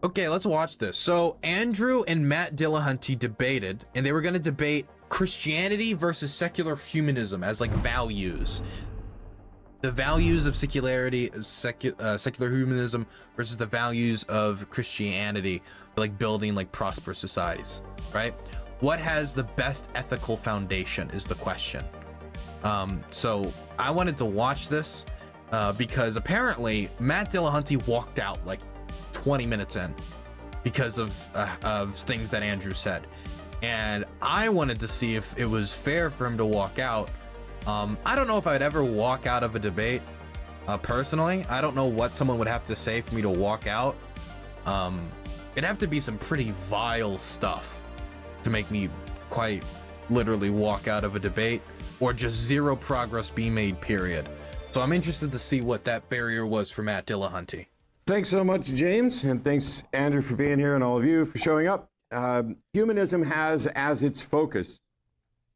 Okay, let's watch this. So Andrew and Matt Dillahunty debated, and they were going to debate Christianity versus secular humanism as like values. The values of secularity, secular humanism versus the values of Christianity, like building like prosperous societies, right? What has the best ethical foundation is the question. So I wanted to watch this because apparently Matt Dillahunty walked out like 20 minutes in because of things that Andrew said, and I wanted to see if it was fair for him to walk out. I don't know if I'd ever walk out of a debate personally. I don't know what someone would have to say for me to walk out. It'd have to be some pretty vile stuff to make me quite literally walk out of a debate, or just zero progress be made, period. So I'm interested to see what that barrier was for Matt Dillahunty. Thanks so much, James, and thanks, Andrew, for being here, and all of you for showing up. Humanism has as its focus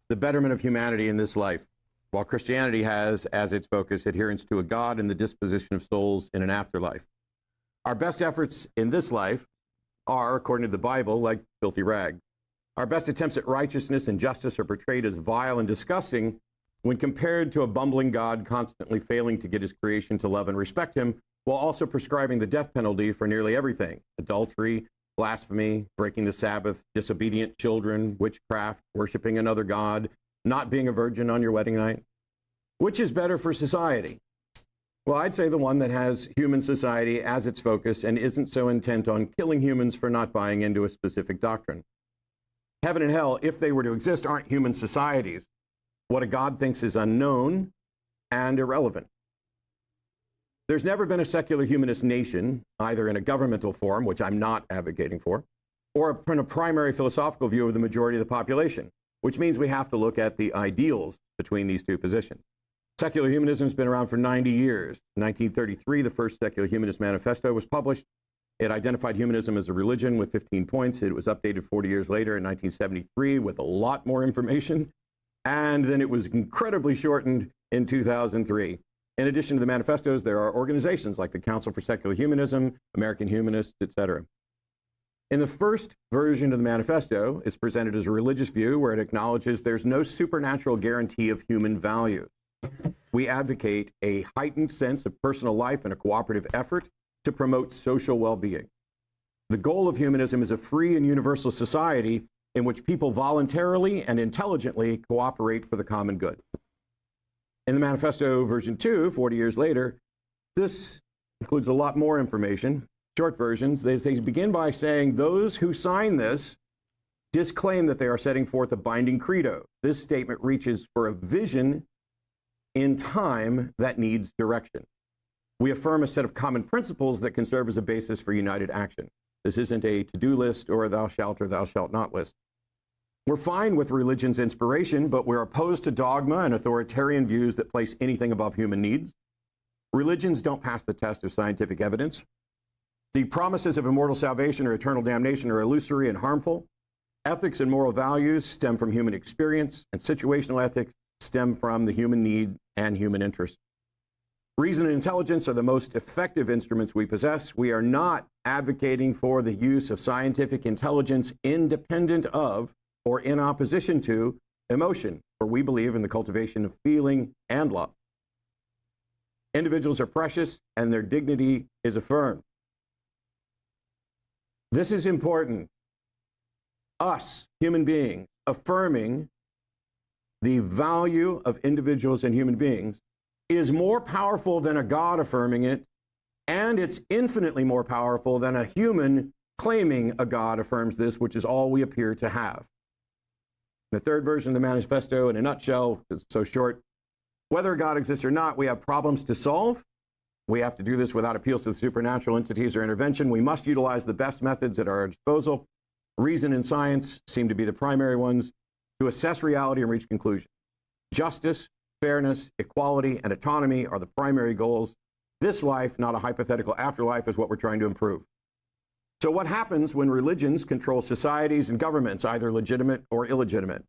the betterment of humanity in this life, while Christianity has as its focus adherence to a God and the disposition of souls in an afterlife. Our best efforts in this life are, according to the Bible, like filthy rags. Our best attempts at righteousness and justice are portrayed as vile and disgusting when compared to a bumbling God constantly failing to get his creation to love and respect him, while also prescribing the death penalty for nearly everything: adultery, blasphemy, breaking the Sabbath, disobedient children, witchcraft, worshiping another god, not being a virgin on your wedding night. Which is better for society? Well, I'd say the one that has human society as its focus and isn't so intent on killing humans for not buying into a specific doctrine. Heaven and hell, if they were to exist, aren't human societies. What a God thinks is unknown and irrelevant. There's never been a secular humanist nation, either in a governmental form, which I'm not advocating for, or in a primary philosophical view of the majority of the population, which means we have to look at the ideals between these two positions. Secular humanism has been around for 90 years. In 1933, the first Secular Humanist Manifesto was published. It identified humanism as a religion with 15 points. It was updated 40 years later in 1973 with a lot more information, and then it was incredibly shortened in 2003. In addition to the manifestos, there are organizations like the Council for Secular Humanism, American Humanists, etc. In the first version of the manifesto, it's presented as a religious view where it acknowledges there's no supernatural guarantee of human value. We advocate a heightened sense of personal life and a cooperative effort to promote social well-being. The goal of humanism is a free and universal society in which people voluntarily and intelligently cooperate for the common good. In the manifesto version 2, 40 years later, this includes a lot more information. Short versions, they begin by saying those who sign this disclaim that they are setting forth a binding credo. This statement reaches for a vision in time that needs direction. We affirm a set of common principles that can serve as a basis for united action. This isn't a to-do list or a thou shalt not list. We're fine with religion's inspiration, but we're opposed to dogma and authoritarian views that place anything above human needs. Religions don't pass the test of scientific evidence. The promises of immortal salvation or eternal damnation are illusory and harmful. Ethics and moral values stem from human experience, and situational ethics stem from the human need and human interest. Reason and intelligence are the most effective instruments we possess. We are not advocating for the use of scientific intelligence independent of or in opposition to emotion, for we believe in the cultivation of feeling and love. Individuals are precious and their dignity is affirmed. This is important. Us, human beings, affirming the value of individuals and human beings is more powerful than a God affirming it, and it's infinitely more powerful than a human claiming a God affirms this, which is all we appear to have. The third version of the manifesto, in a nutshell, is so short. Whether God exists or not, we have problems to solve. We have to do this without appeals to the supernatural entities or intervention. We must utilize the best methods at our disposal. Reason and science seem to be the primary ones to assess reality and reach conclusions. Justice, fairness, equality, and autonomy are the primary goals. This life, not a hypothetical afterlife, is what we're trying to improve. So what happens when religions control societies and governments, either legitimate or illegitimate?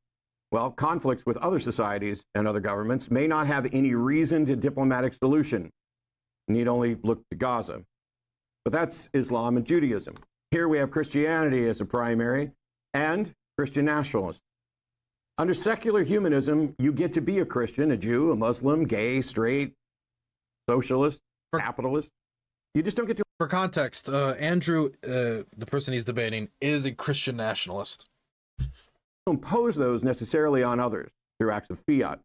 Well, conflicts with other societies and other governments may not have any reasoned diplomatic solution. You need only look to Gaza. But that's Islam and Judaism. Here we have Christianity as a primary and Christian nationalist. Under secular humanism, you get to be a Christian, a Jew, a Muslim, gay, straight, socialist, capitalist. You just don't get to. For context, Andrew, the person he's debating, is a Christian nationalist. Impose those necessarily on others through acts of fiat.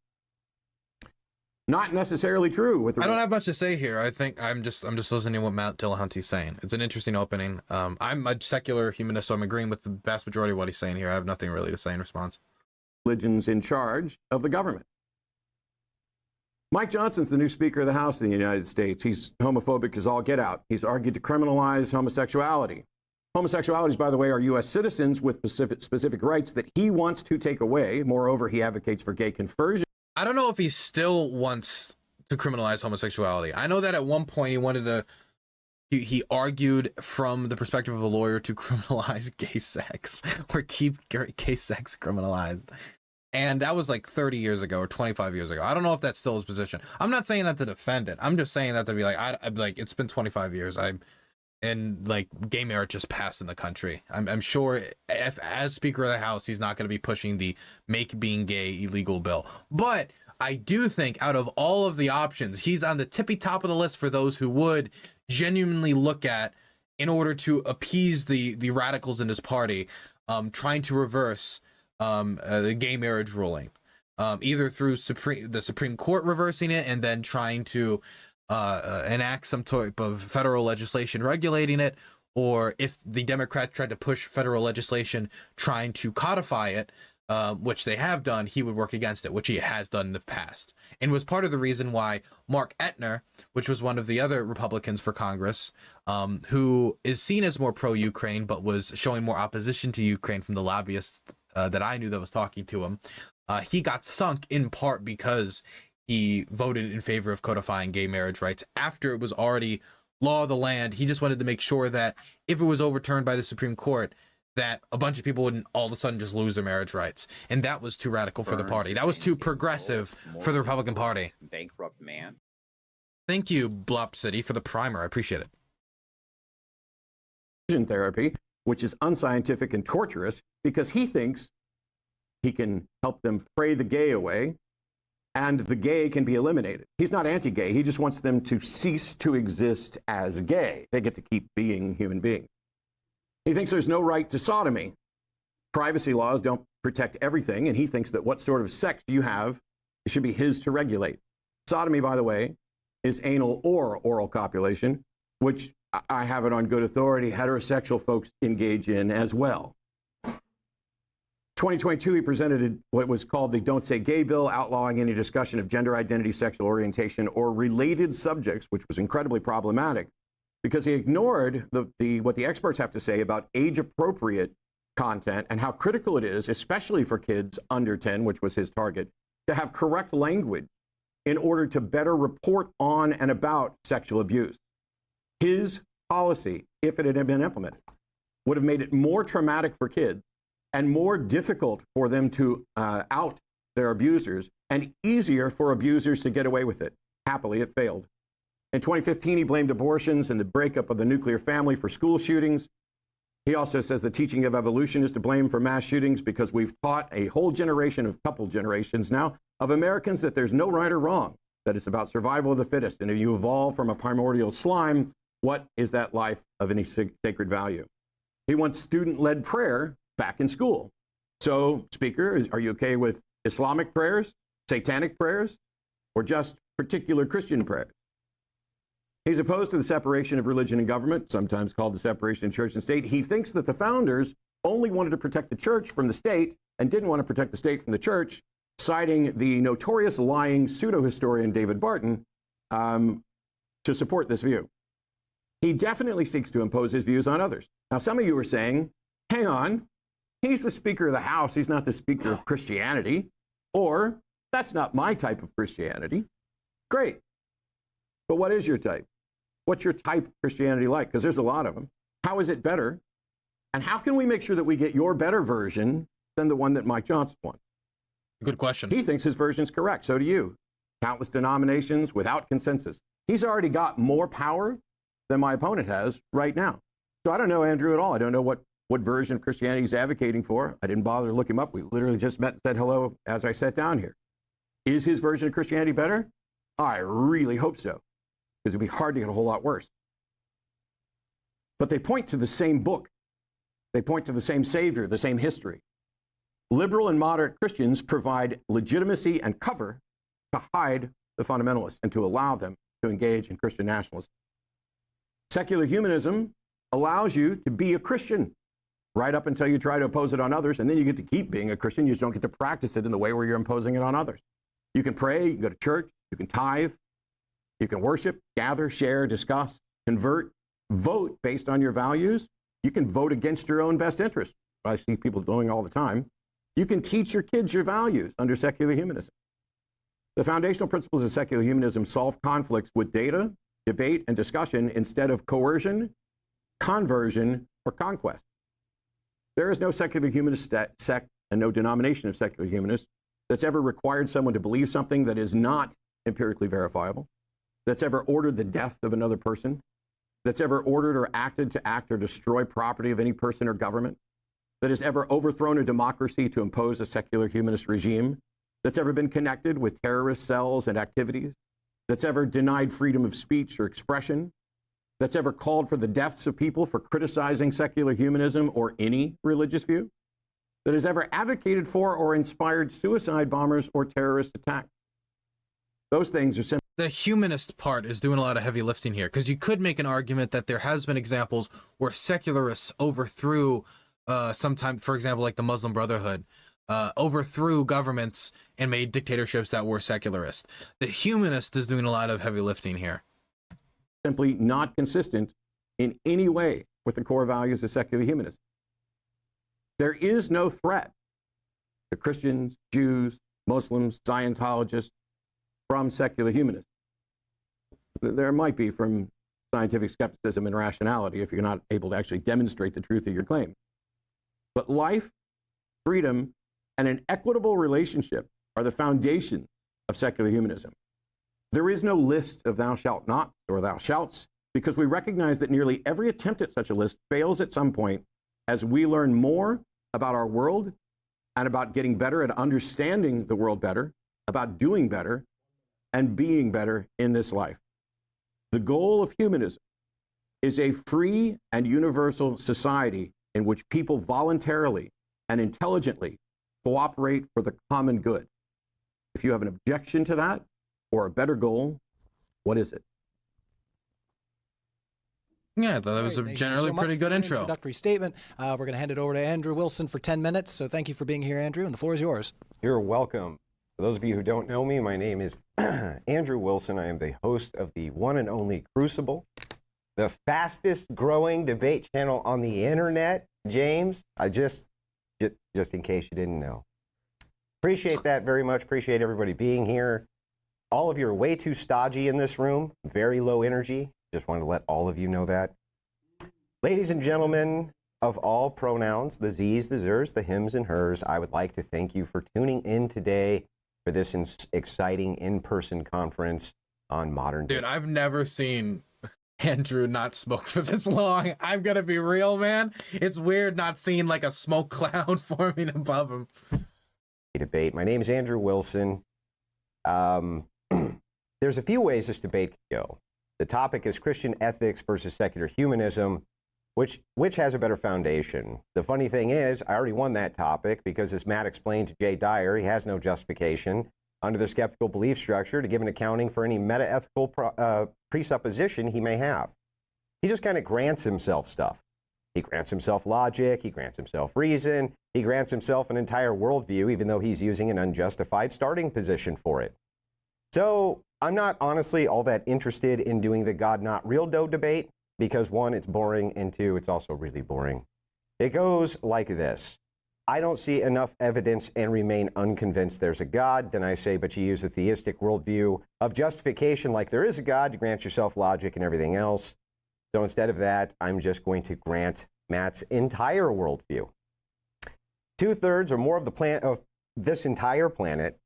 Not necessarily true with the. I don't have much to say here. I think I'm just listening to what Matt Dillahunty's saying. It's an interesting opening. I'm a secular humanist, so I'm agreeing with the vast majority of what he's saying here. I have nothing really to say in response. Religions in charge of the government. Mike Johnson's the new Speaker of the House in the United States. He's homophobic as all get out. He's argued to criminalize homosexuality. Homosexualities, by the way, are U.S. citizens with specific rights that he wants to take away. Moreover, he advocates for gay conversion. I don't know if he still wants to criminalize homosexuality. I know that at one point he wanted to, he argued from the perspective of a lawyer to criminalize gay sex or keep gay sex criminalized. And that was like 30 years ago or 25 years ago. I don't know if that's still his position. I'm not saying that to defend it. I'm just saying that to be like, I'd be like, it's been 25 years. And like gay marriage just passed in the country. I'm sure if as Speaker of the House, he's not going to be pushing the make being gay illegal bill. But I do think out of all of the options, he's on the tippy top of the list for those who would genuinely look at in order to appease the radicals in his party, trying to reverse the gay marriage ruling, either through the Supreme Court reversing it and then trying to enact some type of federal legislation regulating it, or if the Democrats tried to push federal legislation trying to codify it, which they have done, he would work against it, which he has done in the past, and was part of the reason why Mark Etner, which was one of the other Republicans for Congress, who is seen as more pro-Ukraine, but was showing more opposition to Ukraine from the lobbyists that I knew that was talking to him, he got sunk in part because he voted in favor of codifying gay marriage rights after it was already law of the land. He just wanted to make sure that if it was overturned by the Supreme Court, that a bunch of people wouldn't all of a sudden just lose their marriage rights. And that was too radical for the party. That was too progressive for the Republican Party. Bankrupt man. Thank you, Blop City, for the primer. I appreciate it. Therapy, which is unscientific and torturous, because he thinks he can help them pray the gay away and the gay can be eliminated. He's not anti-gay. He just wants them to cease to exist as gay. They get to keep being human beings. He thinks there's no right to sodomy. Privacy laws don't protect everything, and he thinks that what sort of sex you have, it should be his to regulate. Sodomy, by the way, is anal or oral copulation, which I have it on good authority, heterosexual folks engage in as well. 2022, he presented what was called the Don't Say Gay bill, outlawing any discussion of gender identity, sexual orientation, or related subjects, which was incredibly problematic because he ignored what the experts have to say about age-appropriate content and how critical it is, especially for kids under 10, which was his target, to have correct language in order to better report on and about sexual abuse. His policy, if it had been implemented, would have made it more traumatic for kids and more difficult for them to out their abusers, and easier for abusers to get away with it. Happily, it failed. In 2015, he blamed abortions and the breakup of the nuclear family for school shootings. He also says the teaching of evolution is to blame for mass shootings because we've taught a whole generation, of couple generations now, of Americans that there's no right or wrong, that it's about survival of the fittest. And if you evolve from a primordial slime, what is that life of any sacred value? He wants student-led prayer back in school. So, Speaker, are you okay with Islamic prayers, satanic prayers, or just particular Christian prayers? He's opposed to the separation of religion and government, sometimes called the separation of church and state. He thinks that the founders only wanted to protect the church from the state and didn't want to protect the state from the church, citing the notorious lying pseudo-historian David Barton to support this view. He definitely seeks to impose his views on others. Now, some of you are saying, hang on, he's the Speaker of the House, he's not the Speaker of Christianity, or that's not my type of Christianity. Great. But what is your type? What's your type of Christianity like? Because there's a lot of them. How is it better? And how can we make sure that we get your better version than the one that Mike Johnson wants? Good question. He thinks his version's correct. So do you. Countless denominations without consensus. He's already got more power than my opponent has right now. So I don't know Andrew at all. I don't know what version of Christianity he's advocating for. I didn't bother to look him up. We literally just met and said hello as I sat down here. Is his version of Christianity better? I really hope so, because it'd be hard to get a whole lot worse. But they point to the same book. They point to the same Savior, the same history. Liberal and moderate Christians provide legitimacy and cover to hide the fundamentalists and to allow them to engage in Christian nationalism. Secular humanism allows you to be a Christian right up until you try to oppose it on others, and then you get to keep being a Christian. You just don't get to practice it in the way where you're imposing it on others. You can pray, you can go to church, you can tithe, you can worship, gather, share, discuss, convert, vote based on your values. You can vote against your own best interest. I see people doing all the time. You can teach your kids your values under secular humanism. The foundational principles of secular humanism solve conflicts with data, debate, and discussion instead of coercion, conversion, or conquest. There is no secular humanist sect and no denomination of secular humanists that's ever required someone to believe something that is not empirically verifiable, that's ever ordered the death of another person, that's ever ordered or acted to act or destroy property of any person or government, that has ever overthrown a democracy to impose a secular humanist regime, that's ever been connected with terrorist cells and activities, that's ever denied freedom of speech or expression, that's ever called for the deaths of people for criticizing secular humanism or any religious view, that has ever advocated for or inspired suicide bombers or terrorist attacks. Those things are simply... The humanist part is doing a lot of heavy lifting here, because you could make an argument that there has been examples where secularists overthrew sometime, for example, like the Muslim Brotherhood, overthrew governments and made dictatorships that were secularist. The humanist is doing a lot of heavy lifting here. Simply not consistent in any way with the core values of secular humanism. There is no threat to Christians, Jews, Muslims, Scientologists from secular humanism. There might be from scientific skepticism and rationality if you're not able to actually demonstrate the truth of your claim. But life, freedom, and an equitable relationship are the foundation of secular humanism. There is no list of thou shalt not or thou shalts, because we recognize that nearly every attempt at such a list fails at some point as we learn more about our world and about getting better at understanding the world better, about doing better, and being better in this life. The goal of humanism is a free and universal society in which people voluntarily and intelligently cooperate for the common good. If you have an objection to that or a better goal, what is it? Yeah, that was a generally pretty good intro. Introductory statement. We're going to hand it over to Andrew Wilson for 10 minutes. So thank you for being here, Andrew, and the floor is yours. You're welcome. For those of you who don't know me, my name is Andrew Wilson. I am the host of the one and only Crucible, the fastest growing debate channel on the internet. James, I just in case you didn't know. Appreciate that very much. Appreciate everybody being here. All of you are way too stodgy in this room. Very low energy. Just wanted to let all of you know that. Ladies and gentlemen of all pronouns, the Z's, the Zers, the hims, and hers, I would like to thank you for tuning in today for this exciting in-person conference on modern day. Dude, I've never seen Andrew not smoke for this long. I'm gonna be real, man. It's weird not seeing like a smoke cloud forming above him. Debate. My name is Andrew Wilson. There's a few ways this debate can go. The topic is Christian ethics versus secular humanism, which has a better foundation. The funny thing is, I already won that topic because, as Matt explained to Jay Dyer, he has no justification under the skeptical belief structure to give an accounting for any meta-ethical presupposition he may have. He just kind of grants himself stuff. He grants himself logic, he grants himself reason, he grants himself an entire worldview, even though he's using an unjustified starting position for it. So I'm not honestly all that interested in doing the God not real dough debate because one, it's boring, and two, it's also really boring. It goes like this. I don't see enough evidence and remain unconvinced there's a God. Then I say, but you use a theistic worldview of justification like there is a God to grant yourself logic and everything else. So instead of that, I'm just going to grant Matt's entire worldview. 2/3 or more of this entire planet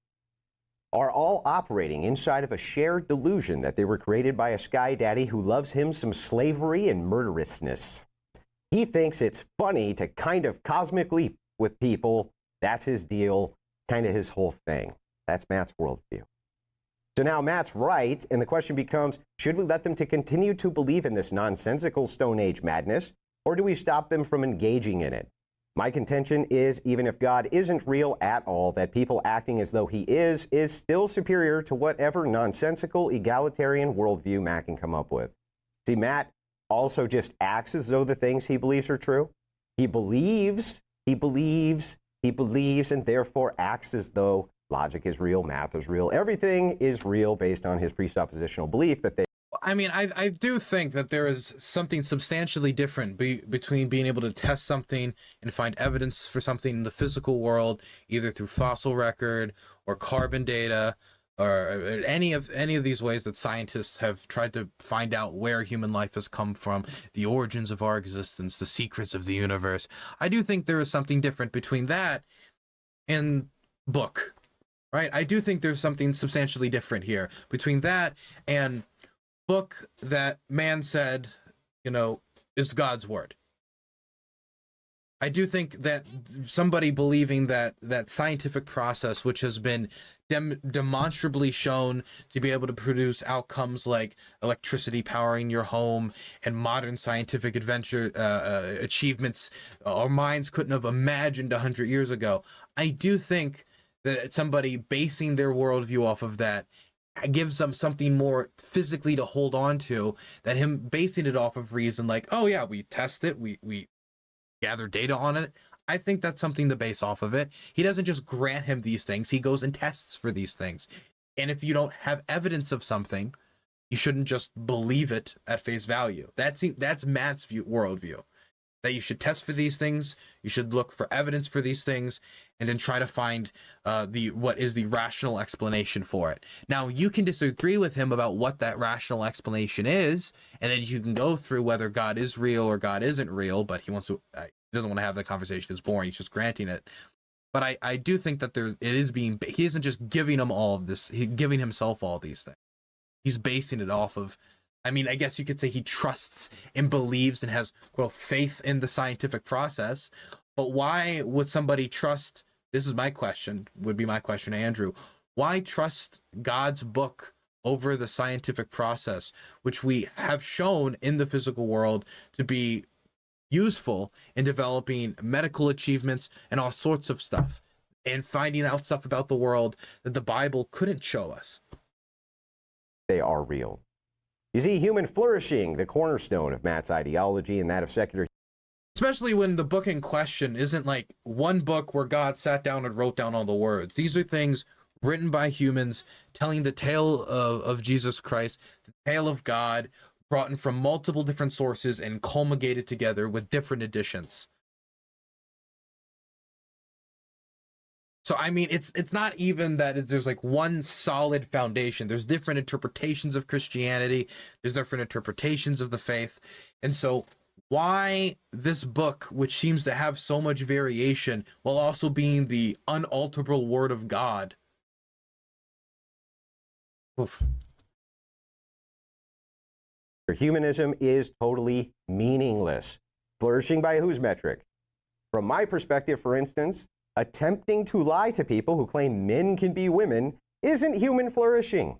are all operating inside of a shared delusion that they were created by a sky daddy who loves him some slavery and murderousness. He thinks it's funny to kind of cosmically with people. That's his deal, kind of his whole thing. That's Matt's worldview. So now Matt's right, and the question becomes, should we let them to continue to believe in this nonsensical Stone Age madness, or do we stop them from engaging in it? My contention is, even if God isn't real at all, that people acting as though he is still superior to whatever nonsensical egalitarian worldview Matt can come up with. See, Matt also just acts as though the things he believes are true. He believes, and therefore acts as though logic is real, math is real, everything is real based on his presuppositional belief that they... I mean, I do think that there is something substantially different between being able to test something and find evidence for something in the physical world, either through fossil record or carbon data, or any of these ways that scientists have tried to find out where human life has come from, the origins of our existence, the secrets of the universe. I do think there is something different between that and book, right? I do think there's something substantially different here between that and book that man said, you know, is God's word. I do think that somebody believing that scientific process, which has been demonstrably shown to be able to produce outcomes like electricity powering your home and modern scientific achievements our minds couldn't have imagined 100 years ago. I do think that somebody basing their worldview off of that gives them something more physically to hold on to than him basing it off of reason, like, oh yeah, we test it, we gather data on it. I think that's something to base off of it. He doesn't just grant him these things, he goes and tests for these things. And if you don't have evidence of something, you shouldn't just believe it at face value. That's Matt's worldview. That you should test for these things, you should look for evidence for these things, and then try to find what is the rational explanation for it. Now, you can disagree with him about what that rational explanation is, and then you can go through whether God is real or God isn't real, but he doesn't want to have that conversation. It's boring. He's just granting it. But I do think that he isn't just giving him all of this, he's giving himself all these things. He's basing it off of, I mean, I guess you could say he trusts and believes and has, quote, faith in the scientific process. But why would somebody trust, this is my question, would be my question to Andrew, why trust God's book over the scientific process, which we have shown in the physical world to be useful in developing medical achievements and all sorts of stuff, and finding out stuff about the world that the Bible couldn't show us? They are real. You see, human flourishing, the cornerstone of Matt's ideology and that of secular... Especially when the book in question isn't like one book where God sat down and wrote down all the words. These are things written by humans, telling the tale of Jesus Christ, the tale of God, brought in from multiple different sources and culminated together with different editions. So, I mean, it's not even that there's like one solid foundation. There's different interpretations of Christianity. There's different interpretations of the faith. And so why this book, which seems to have so much variation, while also being the unalterable word of God? Oof. Humanism is totally meaningless. Flourishing by whose metric? From my perspective, for instance, attempting to lie to people who claim men can be women isn't human flourishing.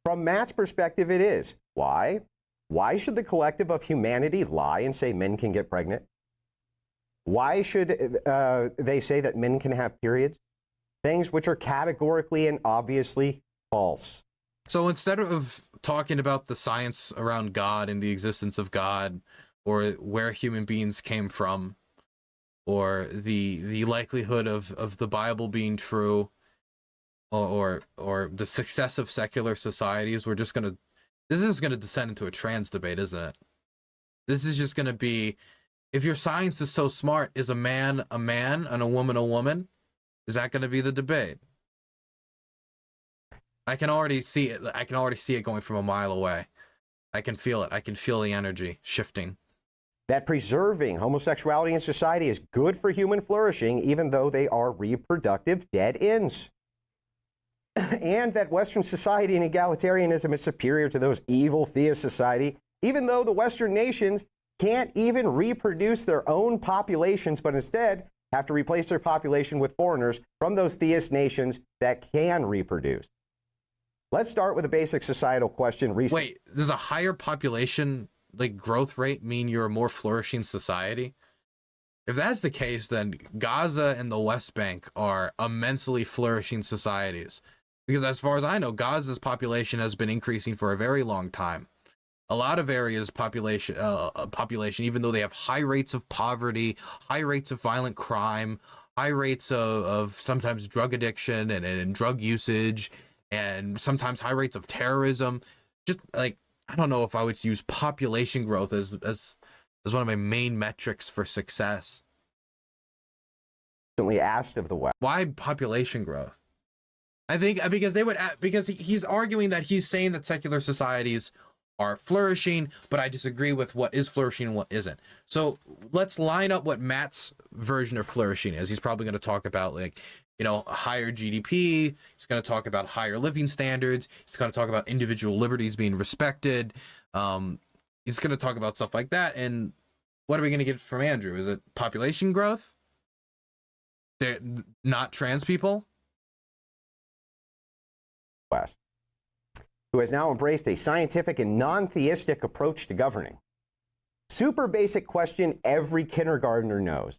From Matt's perspective, it is. Why? Why should the collective of humanity lie and say men can get pregnant? Why should they say that men can have periods? Things which are categorically and obviously false. So instead of talking about the science around God and the existence of God, or where human beings came from, or the likelihood of the Bible being true, or the success of secular societies, this is gonna descend into a trans debate, isn't it? This is just gonna be, if your science is so smart, is a man and a woman? Is that gonna be the debate? I can already see it. I can already see it going from a mile away. I can feel it. I can feel the energy shifting. That preserving homosexuality in society is good for human flourishing, even though they are reproductive dead ends. And that Western society and egalitarianism is superior to those evil theist society, even though the Western nations can't even reproduce their own populations, but instead have to replace their population with foreigners from those theist nations that can reproduce. Let's start with a basic societal question. Wait, does a higher population like growth rate mean you're a more flourishing society? If that's the case, then Gaza and the West Bank are immensely flourishing societies. Because as far as I know, Gaza's population has been increasing for a very long time. A lot of areas population, even though they have high rates of poverty, high rates of violent crime, high rates of sometimes drug addiction and drug usage, and sometimes high rates of terrorism. Just like, I don't know if I would use population growth as one of my main metrics for success. Asked of the West. Why population growth? I think because he's arguing that he's saying that secular societies are flourishing, but I disagree with what is flourishing and what isn't. So let's line up what Matt's version of flourishing is. He's probably going to talk about, like, you know, higher GDP. He's going to talk about higher living standards. He's going to talk about individual liberties being respected. He's going to talk about stuff like that. And what are we going to get from Andrew? Is it population growth? They're not trans people? West, who has now embraced a scientific and non-theistic approach to governing. Super basic question every kindergartner knows.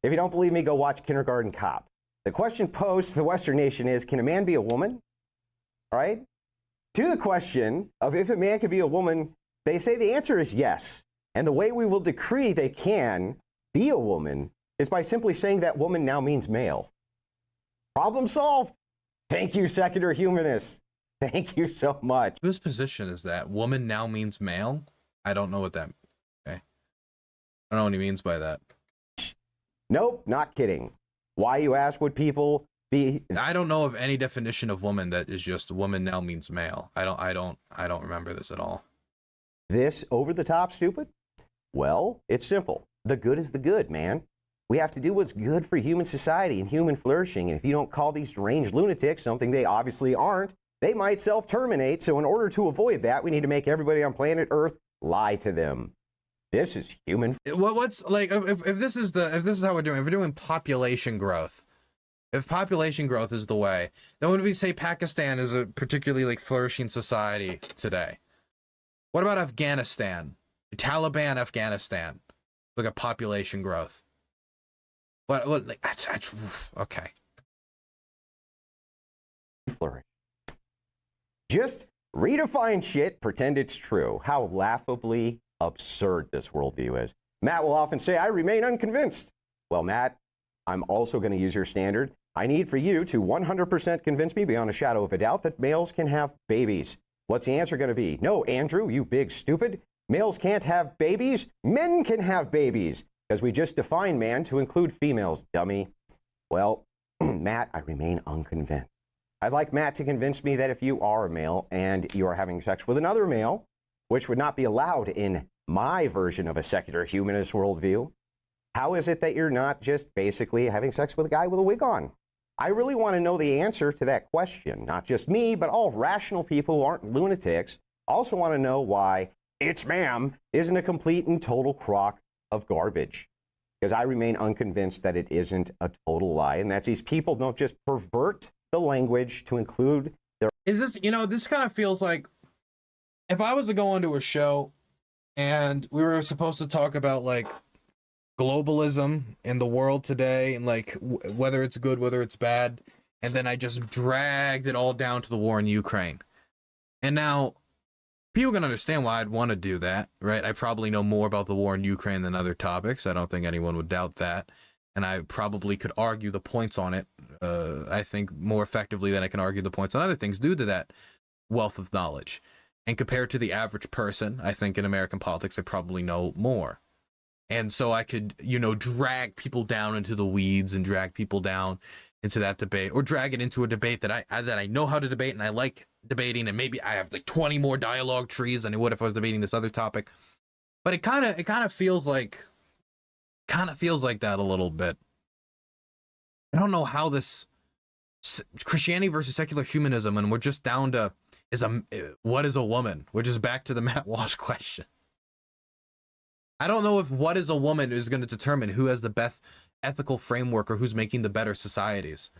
If you don't believe me, go watch Kindergarten Cop. The question posed to the Western nation is, can a man be a woman? All right? To the question of if a man can be a woman, they say the answer is yes. And the way we will decree they can be a woman is by simply saying that woman now means male. Problem solved. Thank you, secular humanists. Thank you so much. Whose position is that? Woman now means male? I don't know what that means. Okay. I don't know what he means by that. Nope, not kidding. Why, you ask, would people be? I don't know of any definition of woman that is just woman now means male. I don't remember this at all. This over the top stupid? Well, it's simple. The good is the good, man. We have to do what's good for human society and human flourishing. And if you don't call these deranged lunatics something they obviously aren't, they might self-terminate. So in order to avoid that, we need to make everybody on planet Earth lie to them. This is human. What's like, if this is how we're doing, if we're doing population growth, if population growth is the way, then would we say Pakistan is a particularly like flourishing society today? What about Afghanistan? Taliban Afghanistan. Look at population growth. What like that's okay. Flourish. Just redefine shit, pretend it's true. How laughably absurd this worldview is. Matt will often say, I remain unconvinced. Well, Matt, I'm also going to use your standard. I need for you to 100% convince me beyond a shadow of a doubt that males can have babies. What's the answer going to be? No, Andrew, you big stupid. Males can't have babies. Men can have babies. Because we just defined man to include females, dummy. Well, Matt, I remain unconvinced. I'd like Matt to convince me that if you are a male and you are having sex with another male, which would not be allowed in my version of a secular humanist worldview, how is it that you're not just basically having sex with a guy with a wig on? I really want to know the answer to that question. Not just me, but all rational people who aren't lunatics also want to know why it's ma'am isn't a complete and total crock of garbage. Because I remain unconvinced that it isn't a total lie, and that these people don't just pervert the language to include their... Is this, you know, this kind of feels like if I was to go onto a show and we were supposed to talk about like globalism in the world today and like whether it's good, whether it's bad, and then I just dragged it all down to the war in Ukraine. And now people can understand why I'd want to do that, right? I probably know more about the war in Ukraine than other topics. I don't think anyone would doubt that. And I probably could argue the points on it, I think, more effectively than I can argue the points on other things due to that wealth of knowledge. And compared to the average person, I think in American politics, I probably know more. And so I could, you know, drag people down into the weeds and drag people down into that debate, or drag it into a debate that I know how to debate and I like debating, and maybe I have like 20 more dialogue trees than I would if I was debating this other topic. But it kind of feels like that a little bit. I don't know how this Christianity versus secular humanism, and we're just down to what is a woman? We're just back to the Matt Walsh question. I don't know if what is a woman is going to determine who has the best ethical framework or who's making the better societies.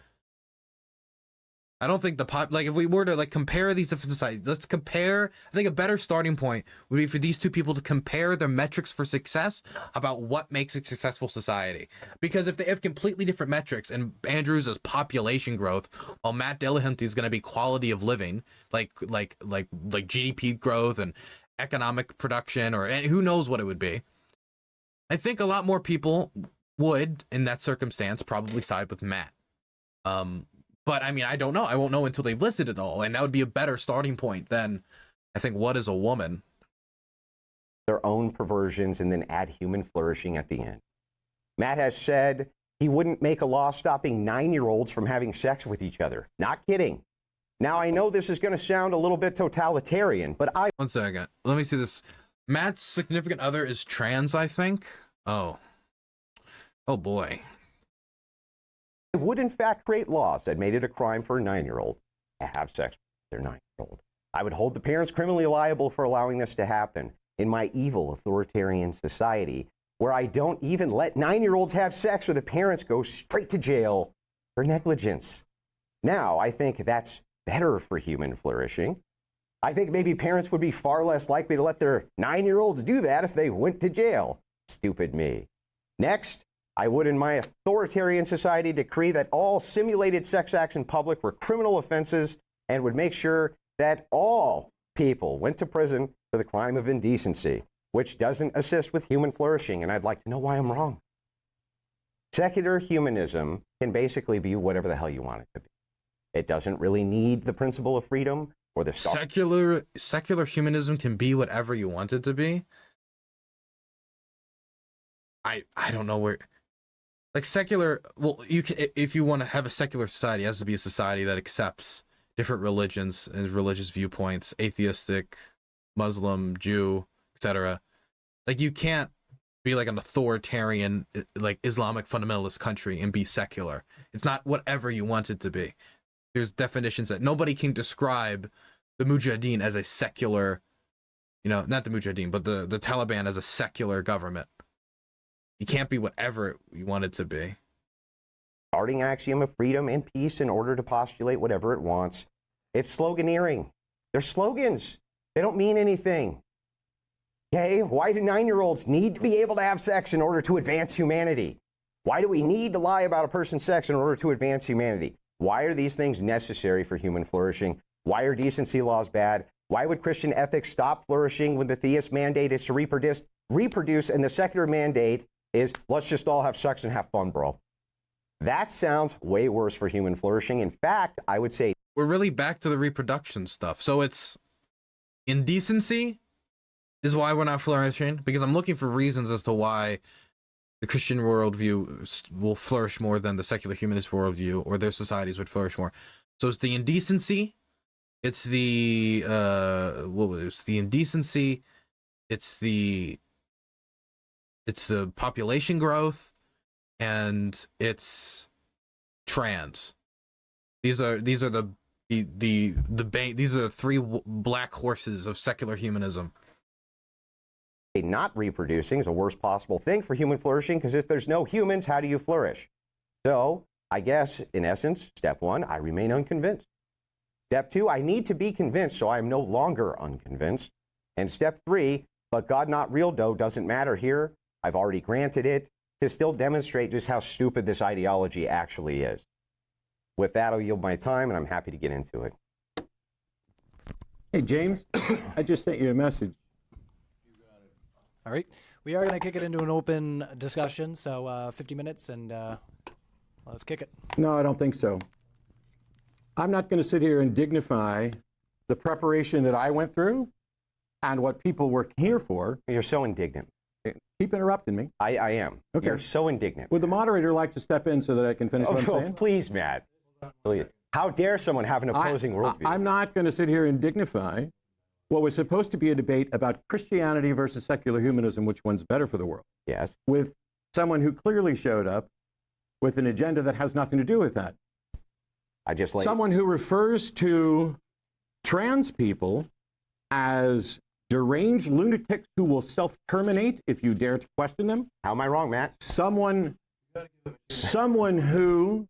I don't think like if we were to like compare these different societies, let's compare. I think a better starting point would be for these two people to compare their metrics for success about what makes a successful society. Because if they have completely different metrics, and Andrew's is population growth, while Matt Dillahunty is going to be quality of living, like GDP growth and economic production, or and who knows what it would be. I think a lot more people would, in that circumstance, probably side with Matt. But I mean, I don't know. I won't know until they've listed it all. And that would be a better starting point than, I think, what is a woman? Their own perversions and then add human flourishing at the end. Matt has said he wouldn't make a law stopping 9-year-olds from having sex with each other. Not kidding. Now, I know this is going to sound a little bit totalitarian, but One second. Let me see this. Matt's significant other is trans, I think. Oh. Oh, boy. would in fact create laws that made it a crime for a 9-year-old to have sex with their 9-year-old. I would hold the parents criminally liable for allowing this to happen in my evil authoritarian society, where I don't even let 9-year-olds have sex or the parents go straight to jail for negligence. Now, I think that's better for human flourishing. I think maybe parents would be far less likely to let their 9-year-olds do that if they went to jail. Stupid me. Next, I would in my authoritarian society decree that all simulated sex acts in public were criminal offenses and would make sure that all people went to prison for the crime of indecency, which doesn't assist with human flourishing, and I'd like to know why I'm wrong. Secular humanism can basically be whatever the hell you want it to be. It doesn't really need the principle of freedom or the secular humanism can be whatever you want it to be. I don't know where, like, secular, well, you can, if you want to have a secular society, it has to be a society that accepts different religions and religious viewpoints, atheistic, Muslim, Jew, etc. Like, you can't be like an authoritarian, like Islamic fundamentalist country and be secular. It's not whatever you want it to be. There's definitions that nobody can describe the Mujahideen as a secular, you know, not the Mujahideen, but the Taliban as a secular government. You can't be whatever you want it to be. Starting axiom of freedom and peace in order to postulate whatever it wants. It's sloganeering. They're slogans. They don't mean anything. Okay, why do 9-year-olds need to be able to have sex in order to advance humanity? Why do we need to lie about a person's sex in order to advance humanity? Why are these things necessary for human flourishing? Why are decency laws bad? Why would Christian ethics stop flourishing when the theist mandate is to reproduce and the secular mandate is let's just all have sex and have fun, bro? That sounds way worse for human flourishing. In fact, I would say we're really back to the reproduction stuff. So it's indecency is why we're not flourishing, because I'm looking for reasons as to why the Christian worldview will flourish more than the secular humanist worldview, or their societies would flourish more. So it's the indecency, it's the indecency, it's the population growth, and it's trans. These are the three black horses of secular humanism. Not reproducing is the worst possible thing for human flourishing, because if there's no humans, how do you flourish? So I guess, in essence, step 1, I remain unconvinced. Step 2, I need to be convinced, so I'm no longer unconvinced. And step 3, but God not real dough doesn't matter here. I've already granted it to still demonstrate just how stupid this ideology actually is. With that, I'll yield my time, and I'm happy to get into it. Hey, James, I just sent you a message. All right. We are going to kick it into an open discussion, so 50 minutes, and let's kick it. No, I don't think so. I'm not going to sit here and dignify the preparation that I went through and what people were here for. You're so indignant. Keep interrupting me. I am. Okay. You're so indignant. Would the moderator like to step in so that I can finish what I'm saying? Please, Matt. Please. How dare someone have an opposing worldview? I'm not going to sit here and dignify what was supposed to be a debate about Christianity versus secular humanism, which one's better for the world. Yes. With someone who clearly showed up with an agenda that has nothing to do with that. Someone who refers to trans people as deranged lunatics who will self-terminate if you dare to question them. How am I wrong, Matt? Someone who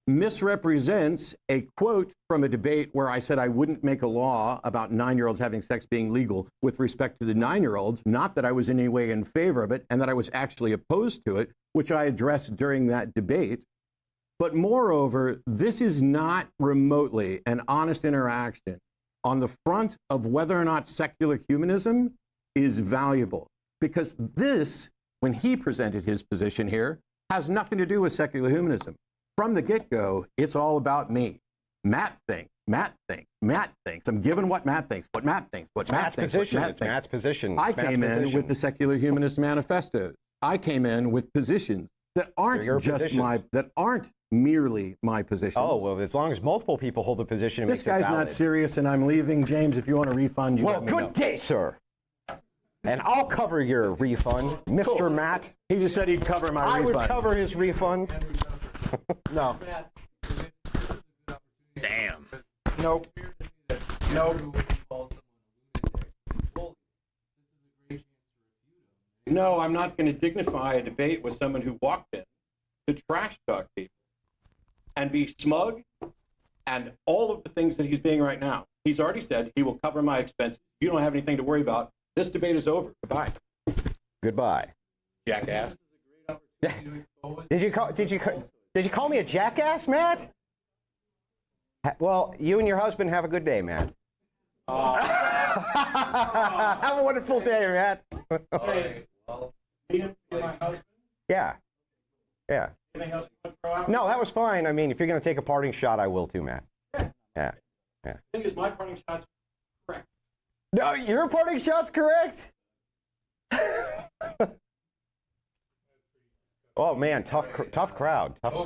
misrepresents a quote from a debate where I said I wouldn't make a law about 9-year-olds having sex being legal with respect to the 9-year-olds, not that I was in any way in favor of it and that I was actually opposed to it, which I addressed during that debate. But moreover, this is not remotely an honest interaction on the front of whether or not secular humanism is valuable. Because this, when he presented his position here, has nothing to do with secular humanism. From the get-go, it's all about me. Matt thinks, Matt thinks, Matt thinks. I'm giving what Matt thinks, what Matt thinks, what Matt thinks, what Matt thinks. Matt's position. I came in with the Secular Humanist Manifesto. I came in with positions that aren't just that aren't merely my positions. Oh, well, as long as multiple people hold the position, it this makes it guy's valid. not serious, and I'm leaving. James, if you want a refund, you well, let me know. good day, sir. And I'll cover your refund, Mr. Matt. He just said he'd cover my refund. I would cover his refund. No. Damn. Nope. Nope. No, I'm not going to dignify a debate with someone who walked in to trash talk people and be smug and all of the things that he's being right now. He's already said he will cover my expenses. You don't have anything to worry about. This debate is over. Goodbye. Goodbye. Jackass. Did you call me a jackass, Matt? Well, you and your husband have a good day, Matt. Have a wonderful day, Matt. Yeah. Yeah. No, that was fine. I mean, if you're going to take a parting shot, I will too, Matt. Yeah. Yeah. The thing is, my parting shot's correct. No, your parting shot's correct. Oh man, tough crowd. Looks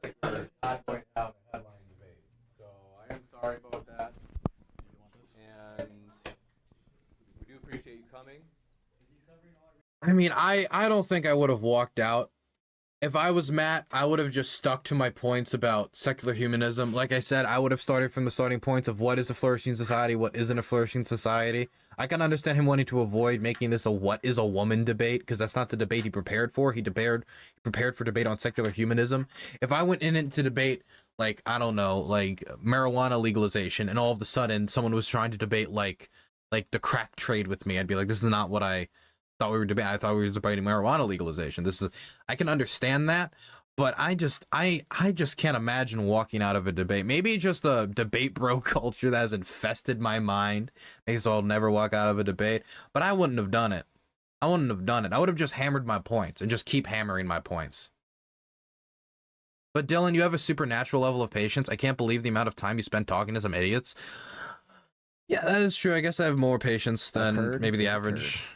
like we're not going to have a headline debate, so I am sorry about that. And we do appreciate you coming. I mean, I don't think I would have walked out. If I was Matt, I would have just stuck to my points about secular humanism. Like I said, I would have started from the starting points of what is a flourishing society, what isn't a flourishing society. I can understand him wanting to avoid making this a what is a woman debate, because that's not the debate he prepared for. He prepared for debate on secular humanism. If I went into debate, like, I don't know, like marijuana legalization, and all of a sudden someone was trying to debate like the crack trade with me, I'd be like, this is not what I thought we were debating. I thought we were debating marijuana legalization. I can understand that, but I just can't imagine walking out of a debate. Maybe just the debate bro culture that has infested my mind makes so I'll never walk out of a debate, but I wouldn't have done it. I wouldn't have done it. I would have just hammered my points and just keep hammering my points. But Dylan, you have a supernatural level of patience. I can't believe the amount of time you spent talking to some idiots. Yeah, that is true. I guess I have more patience than maybe the average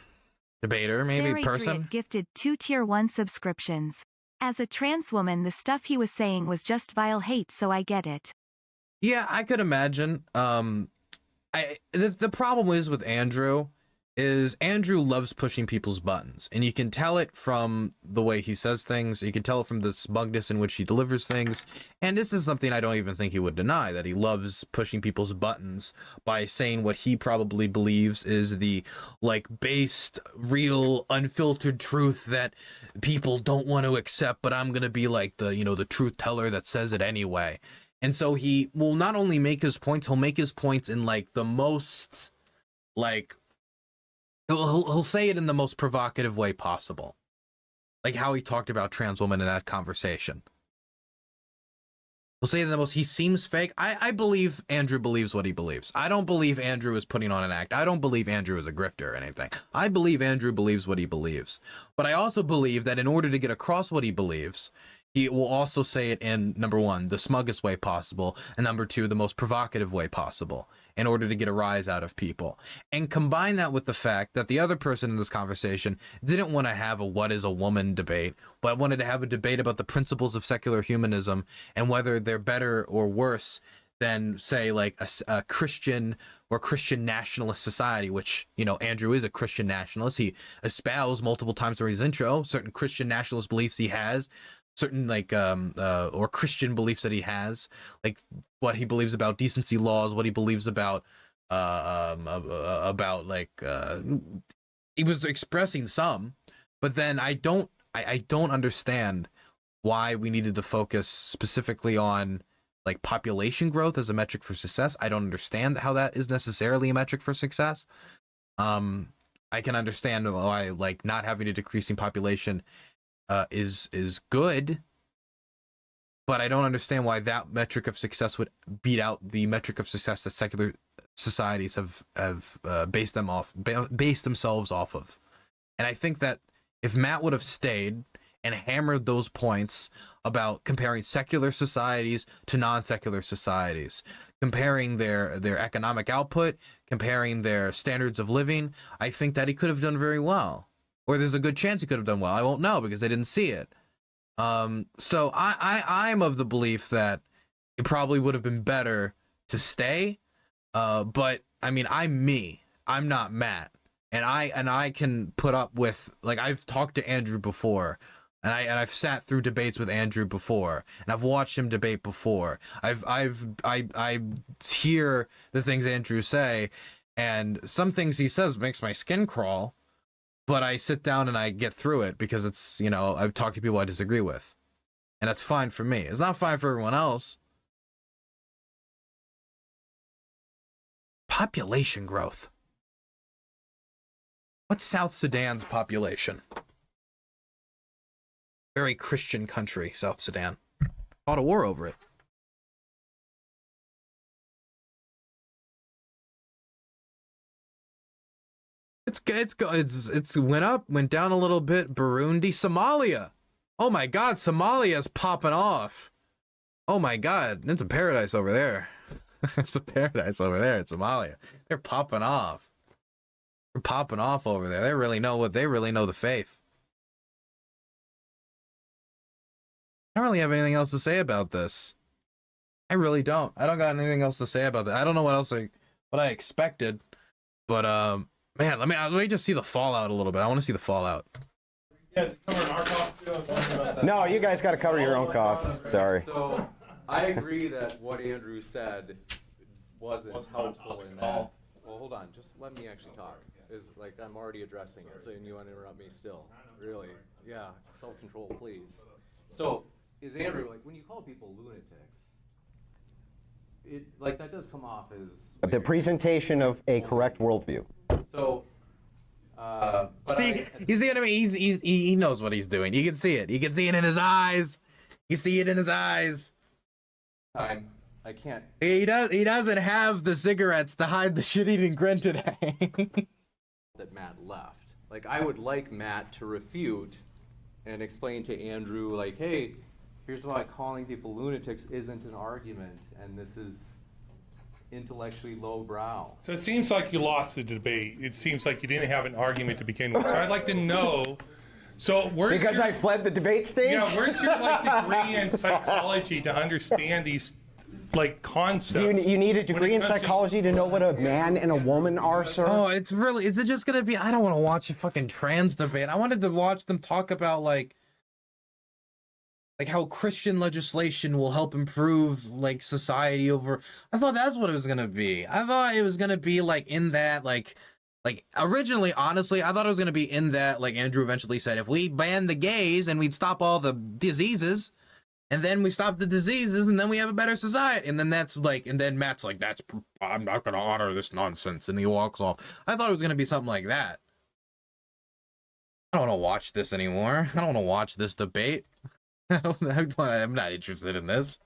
debater, maybe Barry person. Dritt gifted 2 Tier 1 subscriptions. As a trans woman, the stuff he was saying was just vile hate, so I get it. Yeah, I could imagine. The problem is with Andrew is Andrew loves pushing people's buttons, and you can tell it from the way he says things. You can tell it from the smugness in which he delivers things. And this is something I don't even think he would deny, that he loves pushing people's buttons by saying what he probably believes is the based, real, unfiltered truth that people don't want to accept, but I'm going to be like the truth teller that says it anyway. And so he will not only make his points, he'll make his points in the most He'll say it in the most provocative way possible. Like how he talked about trans women in that conversation. He'll say it in the most, he seems fake. I believe Andrew believes what he believes. I don't believe Andrew is putting on an act. I don't believe Andrew is a grifter or anything. I believe Andrew believes what he believes. But I also believe that in order to get across what he believes, he will also say it in, number one, the smuggest way possible, and number two, the most provocative way possible, in order to get a rise out of people. And combine that with the fact that the other person in this conversation didn't want to have a what is a woman debate, but wanted to have a debate about the principles of secular humanism and whether they're better or worse than, say, a Christian or Christian nationalist society, which, Andrew is a Christian nationalist. He espoused multiple times during his intro certain Christian nationalist beliefs he has, certain or Christian beliefs that he has, like what he believes about decency laws, what he believes about about like he was expressing some, but then I don't understand why we needed to focus specifically on like population growth as a metric for success. I don't understand how that is necessarily a metric for success. I can understand why like not having a decreasing population is good, but I don't understand why that metric of success would beat out the metric of success that secular societies have based themselves off of. And I think that if Matt would have stayed and hammered those points about comparing secular societies to non-secular societies, comparing their economic output, comparing their standards of living, I think that he could have done very well. Or there's a good chance he could have done well. I won't know because I didn't see it. So I'm of the belief that it probably would have been better to stay. But I mean, I'm me. I'm not Matt. And I can put up with, like, I've talked to Andrew before, and I've sat through debates with Andrew before, and I've watched him debate before. I hear the things Andrew say, and some things he says makes my skin crawl, but I sit down and I get through it because it's, you know, I've talked to people I disagree with, and that's fine for me. It's not fine for everyone else. Population growth. What's South Sudan's population? Very Christian country, South Sudan. Fought a war over it. It's went up, went down a little bit. Burundi, Somalia. Oh my God, Somalia's popping off. Oh my God, it's a paradise over there. It's a paradise over there in Somalia. They're popping off. They're popping off over there. They really know the faith. I don't really have anything else to say about this. I really don't. I don't got anything else to say about that. I don't know what I expected, but man, let me just see the fallout a little bit. I want to see the fallout. You guys are covering our costs too? No, you guys got to cover your own costs. Sorry. So I agree that what Andrew said wasn't helpful in that. Well, hold on. Just let me actually talk. Is like I'm already addressing it, so you want to interrupt me still? Really? Yeah. Self-control, please. So is Andrew like when you call people lunatics? It like that does come off as The presentation of a correct worldview. So. But See, you see what I mean? He knows what he's doing. You can see it. You can see it in his eyes. You see it in his eyes. I can't. He doesn't have the cigarettes to hide the shit-eating grin today. That Matt left. Like, I would like Matt to refute and explain to Andrew, like, hey, here's why calling people lunatics isn't an argument, and this is intellectually lowbrow. So it seems like you lost the debate. It seems like you didn't have an argument to begin with. So I'd like to know. So where's Because I fled the debate stage? Yeah, where's your like degree in psychology to understand these like concepts? You need a degree in psychology to know what a man and a woman are, sir? Oh, is it just gonna be, I don't want to watch a fucking trans debate. I wanted to watch them talk about like how Christian legislation will help improve like society over. I thought that's what it was gonna be. I thought it was gonna be like in that like originally, honestly, I thought it was gonna be in that like Andrew eventually said, if we ban the gays and we'd stop all the diseases, and then we stop the diseases, and then we have a better society. And then that's like, and then Matt's like, I'm not gonna honor this nonsense, and he walks off. I thought it was gonna be something like that. I don't want to watch this anymore. I don't want to watch this debate. I'm not interested in this.